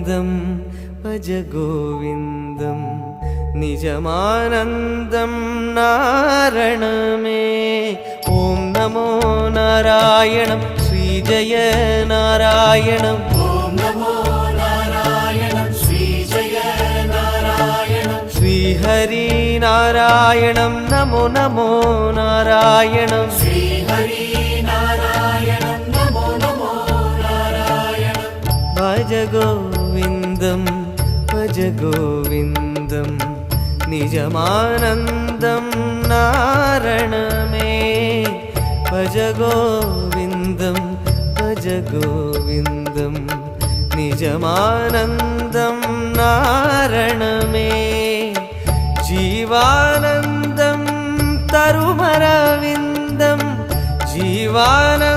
गोविन्दं भज गोविन्दं निजमानन्दं नारणमे। ॐ नमो नारायणं श्रीजय नारायणम्। ॐ नमो नारायणं श्रीजय नारायणं। श्रीहरि नारायणं नमो नमो नारायणं। श्रीहरि नारायणं नमो नमो नारायणं। भज गोविन्दं भज गोविन्दं निजमानन्दं नारणमे। भज गोविन्दं भज गोविन्दं निजमानन्दं नारणमे। जीवानन्दं तरुमरविन्दं जीवानन्दं